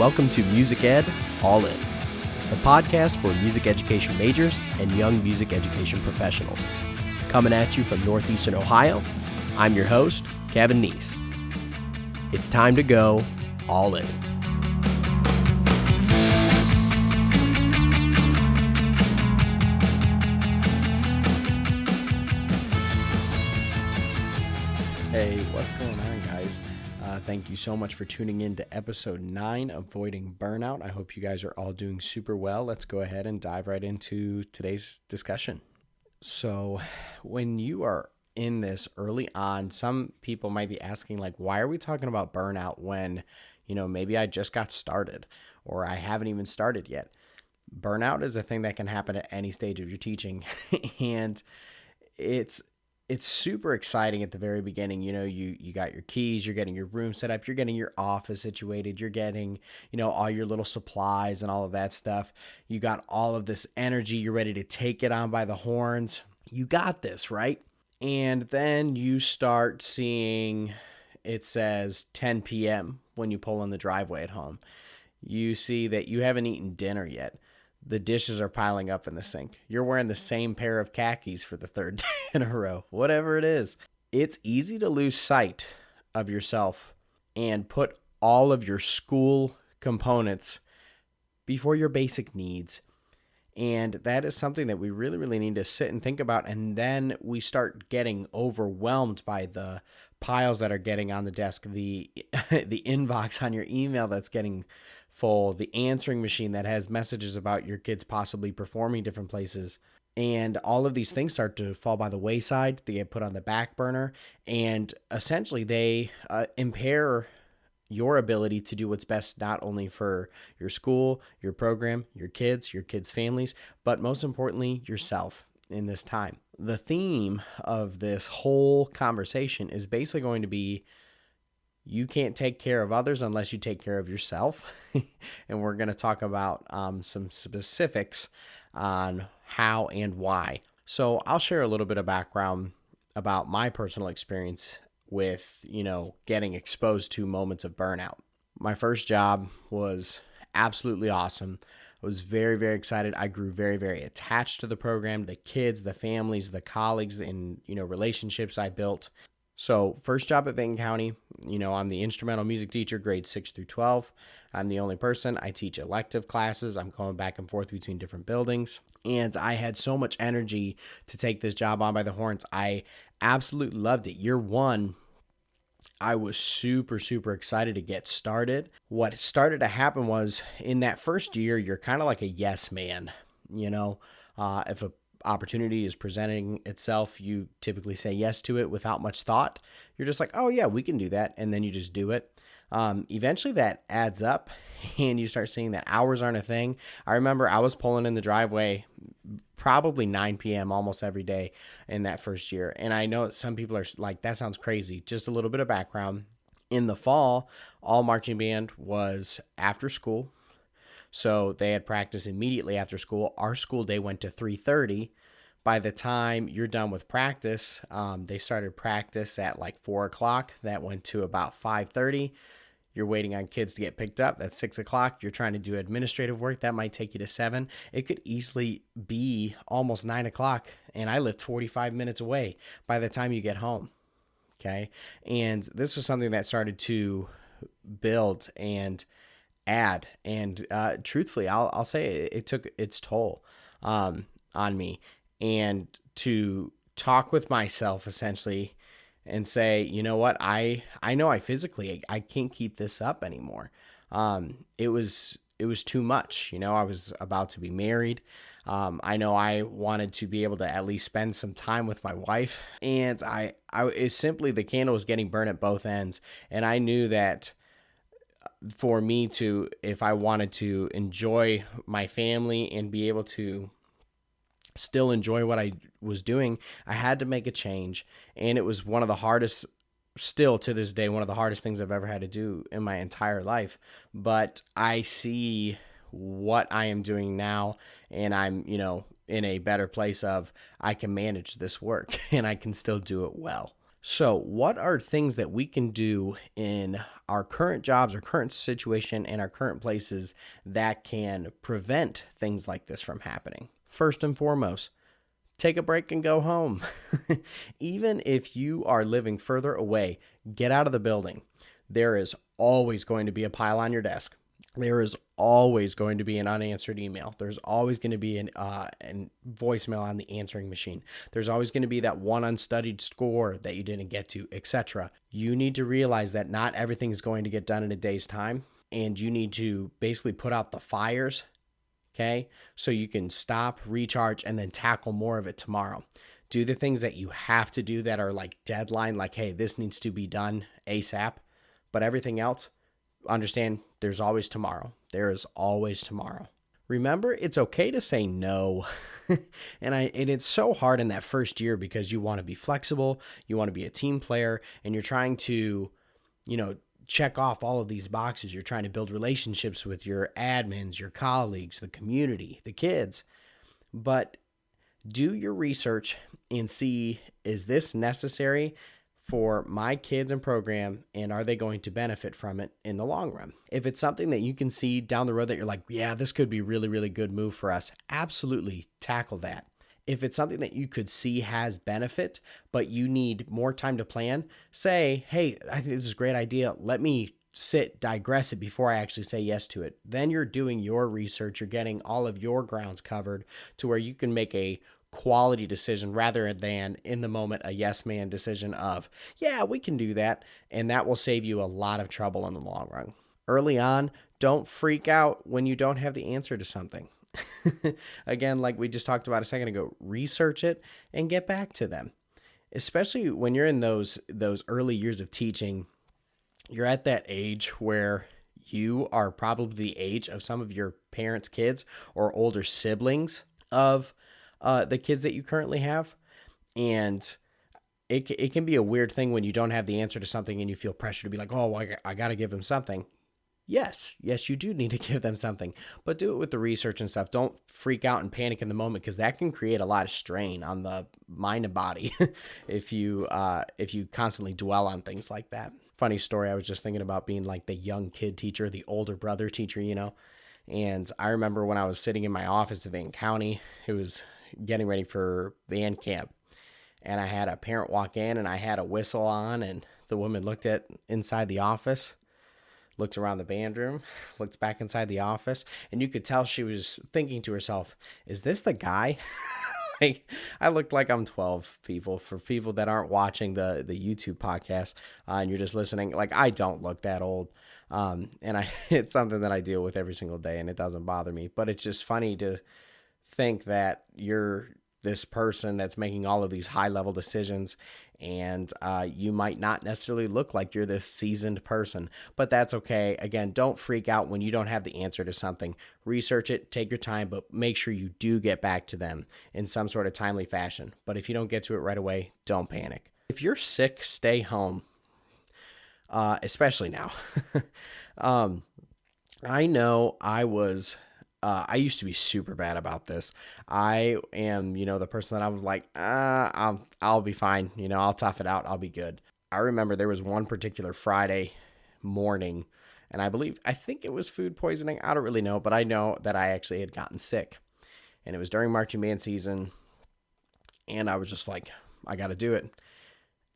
Welcome to Music Ed All In, the podcast for music education majors and young music education professionals. Coming at you from Northeastern Ohio, I'm your host, Kevin Neese. It's time to go all in. Hey, what's going on, guys? Thank you so much for tuning in to episode 9, Avoiding Burnout. I hope you guys are all doing super well. Let's go ahead and dive right into today's discussion. So when you are in this early on, some people might be asking, like, why are we talking about burnout when, maybe I just got started or I haven't even started yet? Burnout is a thing that can happen at any stage of your teaching. And it's super exciting at the very beginning. You got your keys, you're getting your room set up, you're getting your office situated, you're getting, all your little supplies and all of that stuff. You got all of this energy, you're ready to take it on by the horns. You got this, right? And then you start seeing, it says 10 p.m. when you pull in the driveway at home. You see that you haven't eaten dinner yet. The dishes are piling up in the sink. You're wearing the same pair of khakis for the third day in a row. Whatever it is, it's easy to lose sight of yourself and put all of your school components before your basic needs. And that is something that we really, really need to sit and think about. And then we start getting overwhelmed by the piles that are getting on the desk, the inbox on your email that's getting full, the answering machine that has messages about your kids possibly performing different places. And all of these things start to fall by the wayside. They get put on the back burner, and essentially they impair your ability to do what's best, not only for your school, your program, your kids' families, but most importantly, yourself in this time. The theme of this whole conversation is basically going to be, you can't take care of others unless you take care of yourself. And we're going to talk about some specifics on how and why. So I'll share a little bit of background about my personal experience with, getting exposed to moments of burnout. My first job was absolutely awesome. I was very, very excited. I grew very, very attached to the program, the kids, the families, the colleagues, and, relationships I built. So first job at Benton County, I'm the instrumental music teacher, grades 6 through 12. I'm the only person. I teach elective classes. I'm going back and forth between different buildings. And I had so much energy to take this job on by the horns. I absolutely loved it. Year one, I was super, super excited to get started. What started to happen was, in that first year, you're kind of like a yes man. If a opportunity is presenting itself, you typically say yes to it without much thought. You're just like, oh yeah, we can do that. And then you just do it. Eventually that adds up and you start seeing that hours aren't a thing. I remember I was pulling in the driveway probably 9 p.m. almost every day in that first year. And I know that some people are like, that sounds crazy. Just a little bit of background. In the fall, all marching band was after school. So they had practice immediately after school. Our school day went to 3:30. By the time you're done with practice, they started practice at like 4 o'clock. That went to about 5:30. You're waiting on kids to get picked up. That's 6 o'clock. You're trying to do administrative work. That might take you to 7. It could easily be almost 9 o'clock. And I lived 45 minutes away by the time you get home. Okay. And this was something that started to build and add. And truthfully, I'll say it took its toll on me. And to talk with myself essentially and say, you know what, I know I can't keep this up anymore. It was too much. I was about to be married. I know I wanted to be able to at least spend some time with my wife, and it's simply, the candle was getting burnt at both ends. And I knew that for me to, if I wanted to enjoy my family and be able to still enjoy what I was doing, I had to make a change. And it was one of the hardest, still to this day, one of the hardest things I've ever had to do in my entire life. But I see what I am doing now, and I'm, in a better place of, I can manage this work and I can still do it well. So, what are things that we can do in our current jobs, our current situation, and our current places that can prevent things like this from happening? First and foremost, take a break and go home. Even if you are living further away, get out of the building. There is always going to be a pile on your desk. There is always going to be an unanswered email. There's always going to be an voicemail on the answering machine. There's always going to be that one unstudied score that you didn't get to, etc. You need to realize that not everything is going to get done in a day's time, and you need to basically put out the fires, okay? So you can stop, recharge, and then tackle more of it tomorrow. Do the things that you have to do that are like deadline, like, hey, this needs to be done ASAP. But everything else, understand there's always tomorrow. There is always tomorrow. Remember, it's okay to say no. and it's so hard in that first year because you want to be flexible, you want to be a team player, and you're trying to, check off all of these boxes. You're trying to build relationships with your admins, your colleagues, the community, the kids. But do your research and see, is this necessary for my kids and program, and are they going to benefit from it in the long run? If it's something that you can see down the road that you're like, yeah, this could be really, really good move for us, absolutely tackle that. If it's something that you could see has benefit, but you need more time to plan, say, hey, I think this is a great idea. Let me digress it before I actually say yes to it. Then you're doing your research. You're getting all of your grounds covered to where you can make a quality decision rather than in the moment a yes man decision of, yeah, we can do that. And that will save you a lot of trouble in the long run. Early on, don't freak out when you don't have the answer to something. Again, like we just talked about a second ago, research it and get back to them. Especially when you're in those early years of teaching, you're at that age where you are probably the age of some of your parents' kids or older siblings of the kids that you currently have. And it can be a weird thing when you don't have the answer to something and you feel pressure to be like, oh, I got to give them something. Yes, you do need to give them something, but do it with the research and stuff. Don't freak out and panic in the moment, because that can create a lot of strain on the mind and body if you constantly dwell on things like that. Funny story, I was just thinking about being like the young kid teacher, the older brother teacher, and I remember when I was sitting in my office in Van County, it was getting ready for band camp, and I had a parent walk in and I had a whistle on, and the woman looked at inside the office, looked around the band room, looked back inside the office, and you could tell she was thinking to herself, is this the guy? Like, I looked like I'm 12, people. For people that aren't watching the YouTube podcast and you're just listening, like, I don't look that old. And it's something that I deal with every single day, and it doesn't bother me. But it's just funny to think that you're this person that's making all of these high-level decisions, and you might not necessarily look like you're this seasoned person, but that's okay. Again, don't freak out when you don't have the answer to something. Research it, take your time, but make sure you do get back to them in some sort of timely fashion. But if you don't get to it right away, don't panic. If you're sick, stay home, especially now. I know I used to be super bad about this. I am, the person that I was like, I'll be fine. I'll tough it out. I'll be good. I remember there was one particular Friday morning, and I think it was food poisoning. I don't really know, but I know that I actually had gotten sick, and it was during marching band season, and I was just like, I got to do it.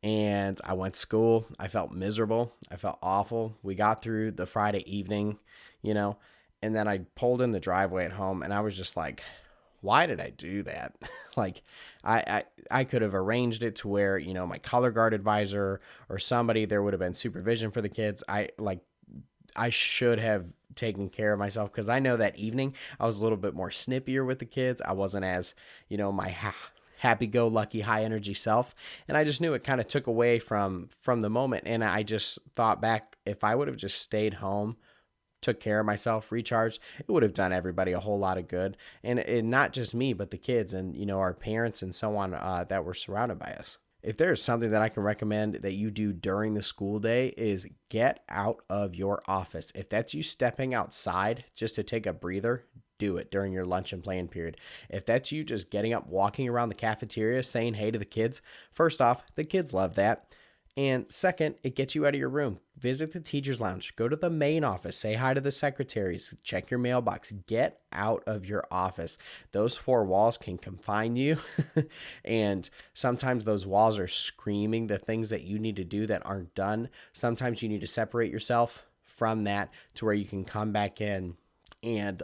And I went to school. I felt miserable. I felt awful. We got through the Friday evening, and then I pulled in the driveway at home, and I was just like, why did I do that? Like, I could have arranged it to where, my color guard advisor or somebody, there would have been supervision for the kids. I should have taken care of myself, because I know that evening I was a little bit more snippier with the kids. I wasn't as, my happy-go-lucky, high-energy self, and I just knew it kind of took away from the moment, and I just thought back, if I would have just stayed home, took care of myself, recharged, it would have done everybody a whole lot of good. And not just me, but the kids and, our parents and so on that were surrounded by us. If there's something that I can recommend that you do during the school day, is get out of your office. If that's you stepping outside just to take a breather, do it during your lunch and playing period. If that's you just getting up, walking around the cafeteria, saying hey to the kids, first off, the kids love that. And second, it gets you out of your room. Visit the teacher's lounge. Go to the main office. Say hi to the secretaries. Check your mailbox. Get out of your office. Those four walls can confine you. And sometimes those walls are screaming the things that you need to do that aren't done. Sometimes you need to separate yourself from that to where you can come back in and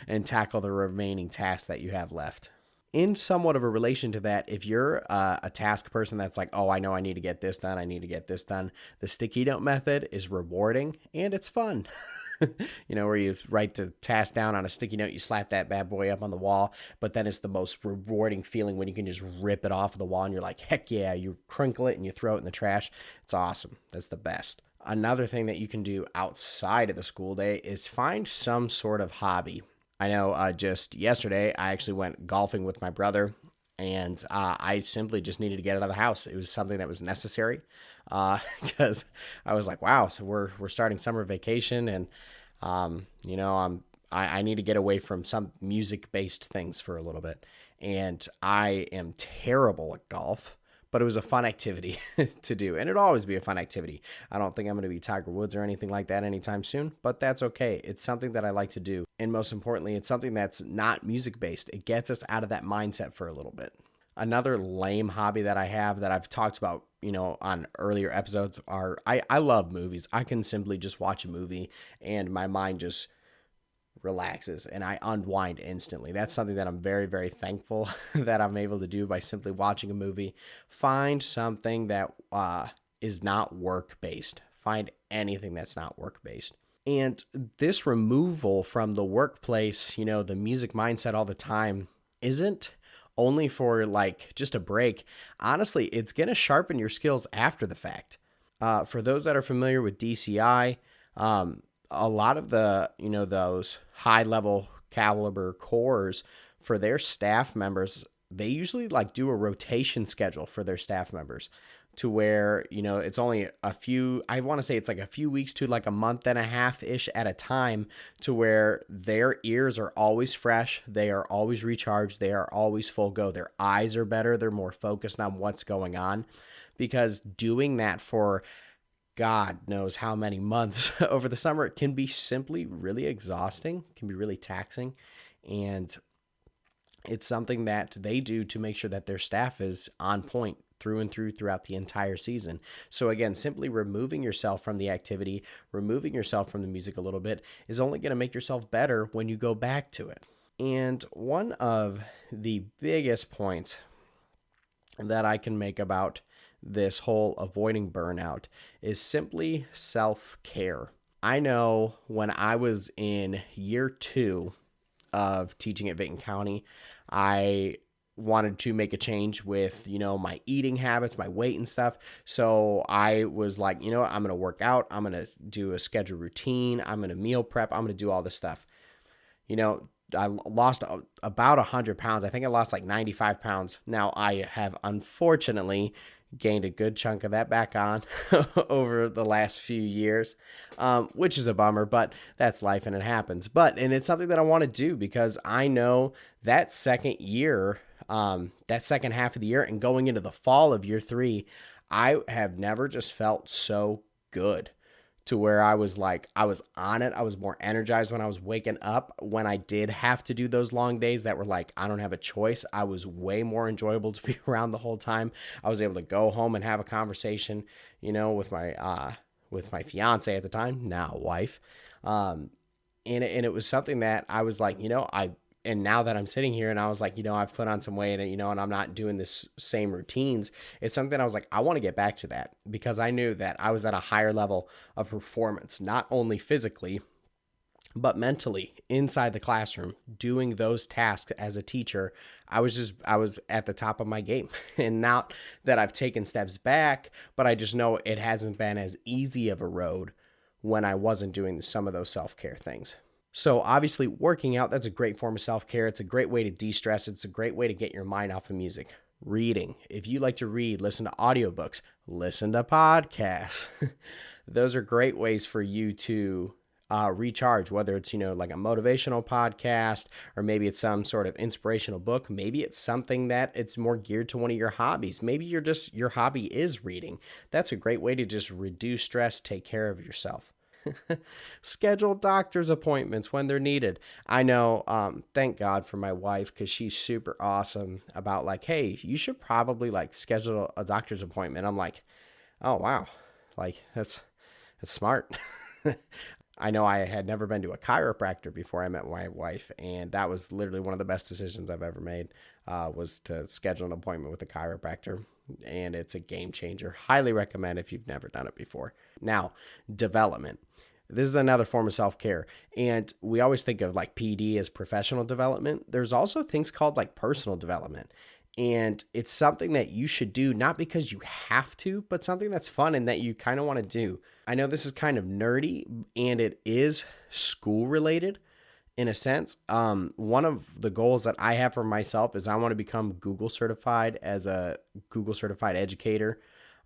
and tackle the remaining tasks that you have left. In somewhat of a relation to that, if you're a task person that's like, oh, I know I need to get this done, I need to get this done, the sticky note method is rewarding and it's fun. Where you write the task down on a sticky note, you slap that bad boy up on the wall, but then it's the most rewarding feeling when you can just rip it off of the wall and you're like, heck yeah, you crinkle it and you throw it in the trash. It's awesome. That's the best. Another thing that you can do outside of the school day is find some sort of hobby. I know just yesterday, I actually went golfing with my brother, and I simply just needed to get out of the house. It was something that was necessary because I was like, wow, so we're starting summer vacation, and I need to get away from some music-based things for a little bit. And I am terrible at golf, but it was a fun activity to do. And it'll always be a fun activity. I don't think I'm going to be Tiger Woods or anything like that anytime soon, but that's okay. It's something that I like to do. And most importantly, it's something that's not music-based. It gets us out of that mindset for a little bit. Another lame hobby that I have that I've talked about, on earlier episodes are I love movies. I can simply just watch a movie and my mind just relaxes and I unwind instantly. That's something that I'm very, very thankful that I'm able to do by simply watching a movie. Find something that is not work-based. Find anything that's not work-based. And this removal from the workplace, the music mindset all the time, isn't only for like just a break. Honestly, it's going to sharpen your skills after the fact. For those that are familiar with DCI, a lot of the, those high level caliber corps for their staff members, they usually like do a rotation schedule for their staff members to where, it's only I want to say it's like a few weeks to like a month and a half ish at a time to where their ears are always fresh. They are always recharged. They are always full go. Their eyes are better. They're more focused on what's going on, because doing that for God knows how many months over the summer, it can be simply really exhausting, can be really taxing. And it's something that they do to make sure that their staff is on point through and through throughout the entire season. So again, simply removing yourself from the activity, removing yourself from the music a little bit is only going to make yourself better when you go back to it. And one of the biggest points that I can make about this whole avoiding burnout is simply self-care. I know when I was in year 2 of teaching at Vinton County, I wanted to make a change with, my eating habits, my weight and stuff. So I was like, I'm going to work out. I'm going to do a scheduled routine. I'm going to meal prep. I'm going to do all this stuff. I lost about 100 pounds. I think I lost like 95 pounds. Now I have unfortunately gained a good chunk of that back on over the last few years, which is a bummer, but that's life and it happens. And it's something that I want to do because I know that second year, that second half of the year and going into the fall of year 3, I have never just felt so good to where I was like, I was on it. I was more energized when I was waking up. When I did have to do those long days that were like, I don't have a choice, I was way more enjoyable to be around the whole time. I was able to go home and have a conversation, with my fiance at the time, now wife. And it was something that I was like, and now that I'm sitting here and I was like, I've put on some weight and, and I'm not doing this same routines. It's something I was like, I want to get back to that because I knew that I was at a higher level of performance, not only physically, but mentally inside the classroom doing those tasks as a teacher. I was at the top of my game. And now that I've taken steps back, but I just know it hasn't been as easy of a road when I wasn't doing some of those self-care things. So obviously working out, that's a great form of self-care. It's a great way to de-stress. It's a great way to get your mind off of music. Reading. If you like to read, listen to audiobooks, listen to podcasts. Those are great ways for you to recharge, whether it's, like a motivational podcast, or maybe it's some sort of inspirational book. Maybe it's something that it's more geared to one of your hobbies. Maybe your hobby is reading. That's a great way to just reduce stress, take care of yourself. Schedule doctor's appointments when they're needed. I know, thank God for my wife, because she's super awesome about like, hey, you should probably like schedule a doctor's appointment. I'm like, oh, wow. Like that's smart. I know I had never been to a chiropractor before I met my wife, and that was literally one of the best decisions I've ever made, was to schedule an appointment with a chiropractor, and it's a game changer. Highly recommend if you've never done it before. Now, development. This is another form of self-care, and we always think of like PD as professional development. There's also things called like personal development, and it's something that you should do, not because you have to, but something that's fun and that you kind of want to do. I know this is kind of nerdy, and it is school related in a sense. One of the goals that I have for myself is I want to become Google certified as a Google certified educator,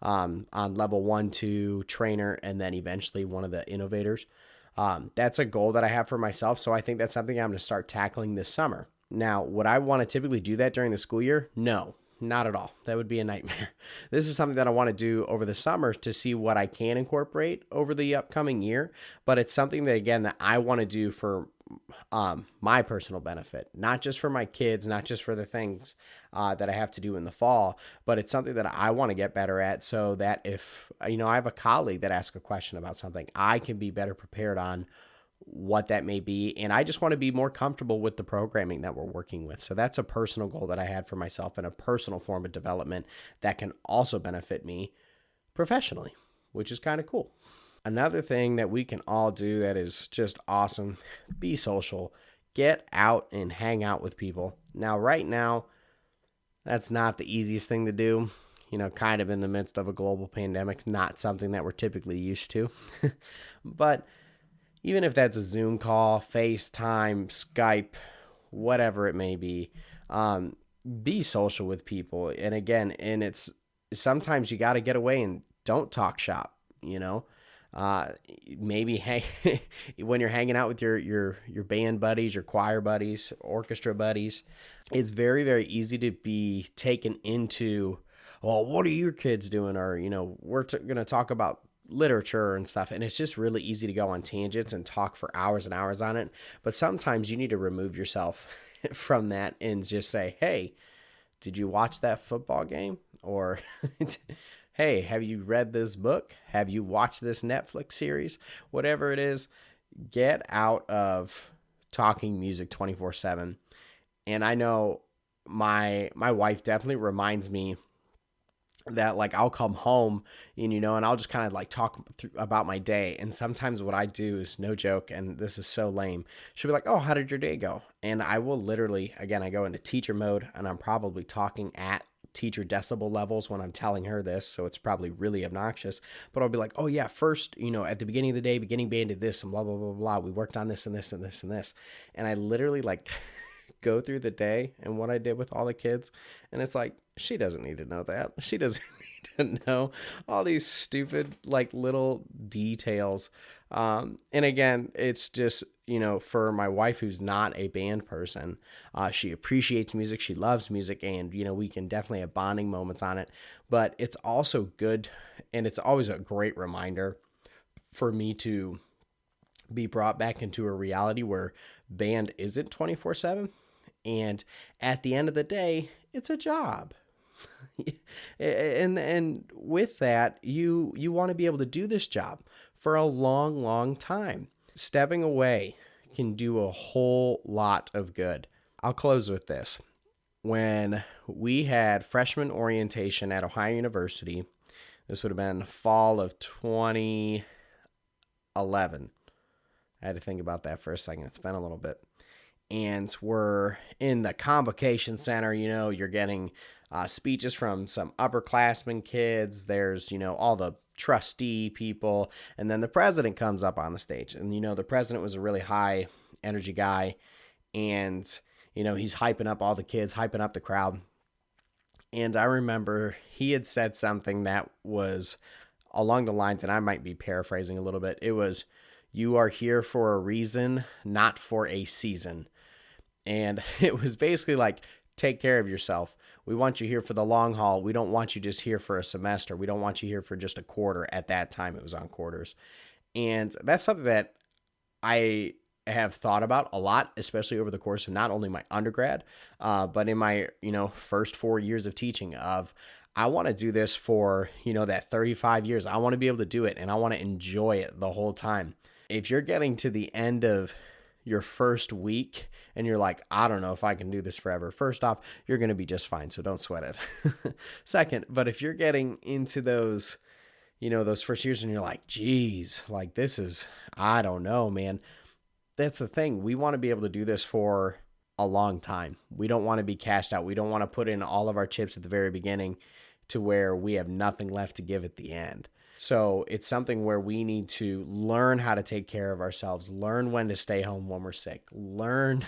on level 1, 2 trainer, and then eventually one of the innovators. That's a goal that I have for myself. So I think that's something I'm going to start tackling this summer. Now, would I want to typically do that during the school year? No, not at all. That would be a nightmare. This is something that I want to do over the summer to see what I can incorporate over the upcoming year. But it's something that, again, that I want to do for my personal benefit, not just for my kids, not just for the things that I have to do in the fall, but it's something that I want to get better at, so that if, I have a colleague that asks a question about something, I can be better prepared on what that may be. And I just want to be more comfortable with the programming that we're working with. So that's a personal goal that I had for myself, and a personal form of development that can also benefit me professionally, which is kind of cool. Another thing that we can all do that is just awesome: be social. Get out and hang out with people. Now, right now, that's not the easiest thing to do, kind of in the midst of a global pandemic, not something that we're typically used to. But even if that's a Zoom call, FaceTime, Skype, whatever it may be social with people. And again, it's sometimes you got to get away and don't talk shop, maybe when you're hanging out with your band buddies, your choir buddies, orchestra buddies, it's very, very easy to be taken into, well, what are your kids doing? Or, we're going to talk about literature and stuff. And it's just really easy to go on tangents and talk for hours and hours on it. But sometimes you need to remove yourself from that and just say, hey, did you watch that football game? Or hey, have you read this book? Have you watched this Netflix series? Whatever it is, get out of talking music 24/7. And I know my wife definitely reminds me that, like, I'll come home and I'll just kind of like talk about my day. And sometimes what I do is, no joke, and this is so lame, she'll be like, oh, how did your day go? And I will literally, again, I go into teacher mode, and I'm probably talking at teacher decibel levels when I'm telling her this, so it's probably really obnoxious, but I'll be like, oh yeah, first, at the beginning of the day, beginning band did this and blah blah blah blah, we worked on this and this and this and this. And I literally like go through the day and what I did with all the kids, and it's like, she doesn't need to know that. She doesn't need to know all these stupid like little details. And again, it's just, for my wife, who's not a band person, she appreciates music, she loves music, and we can definitely have bonding moments on it. But it's also good, and it's always a great reminder for me to be brought back into a reality where band isn't 24/7, and at the end of the day, it's a job. and with that, you want to be able to do this job for a long, long time. Stepping away can do a whole lot of good. I'll close with this. When we had freshman orientation at Ohio University, this would have been fall of 2011. I had to think about that for a second. It's been a little bit. And we're in the convocation center. You're getting speeches from some upperclassmen kids. There's, all the trustee people. And then the president comes up on the stage. And, the president was a really high energy guy. And, he's hyping up all the kids, hyping up the crowd. And I remember he had said something that was along the lines, and I might be paraphrasing a little bit. It was, You are here for a reason, not for a season. And it was basically like, take care of yourself. We want you here for the long haul. We don't want you just here for a semester. We don't want you here for just a quarter. At that time, it was on quarters. And that's something that I have thought about a lot, especially over the course of not only my undergrad, but in my, first 4 years of teaching I want to do this for, that 35 years. I want to be able to do it and I want to enjoy it the whole time. If you're getting to the end of your first week and you're like, I don't know if I can do this forever. First off, you're going to be just fine. So don't sweat it. Second, but if you're getting into those, those first years and you're like, geez, like this is, I don't know, man. That's the thing. We want to be able to do this for a long time. We don't want to be cashed out. We don't want to put in all of our chips at the very beginning to where we have nothing left to give at the end. So it's something where we need to learn how to take care of ourselves, learn when to stay home when we're sick, learn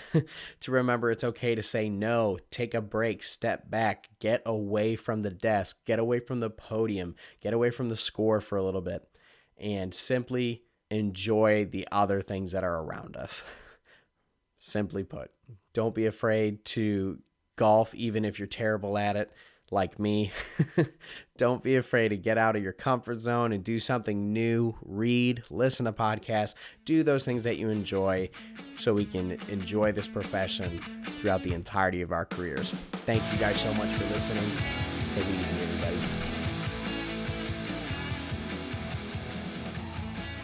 to remember it's okay to say no, take a break, step back, get away from the desk, get away from the podium, get away from the score for a little bit, and simply enjoy the other things that are around us. Simply put, don't be afraid to golf, even if you're terrible at it. Like me. Don't be afraid to get out of your comfort zone and do something new. Read, listen to podcasts, do those things that you enjoy so we can enjoy this profession throughout the entirety of our careers. Thank you guys so much for listening. Take it easy, everybody.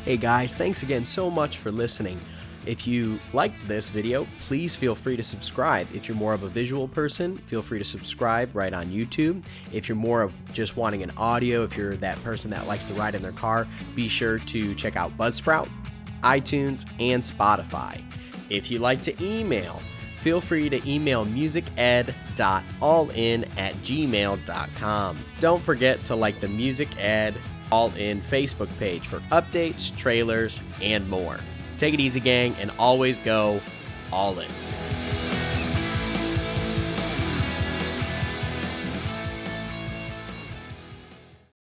Hey guys, thanks again so much for listening. If you liked this video, please feel free to subscribe. If you're more of a visual person, feel free to subscribe right on YouTube. If you're more of just wanting an audio, if you're that person that likes to ride in their car, be sure to check out Buzzsprout, iTunes, and Spotify. If you like to email, feel free to email musiced.allin@gmail.com. Don't forget to like the Music Ed All In Facebook page for updates, trailers, and more. Take it easy, gang, and always go all in.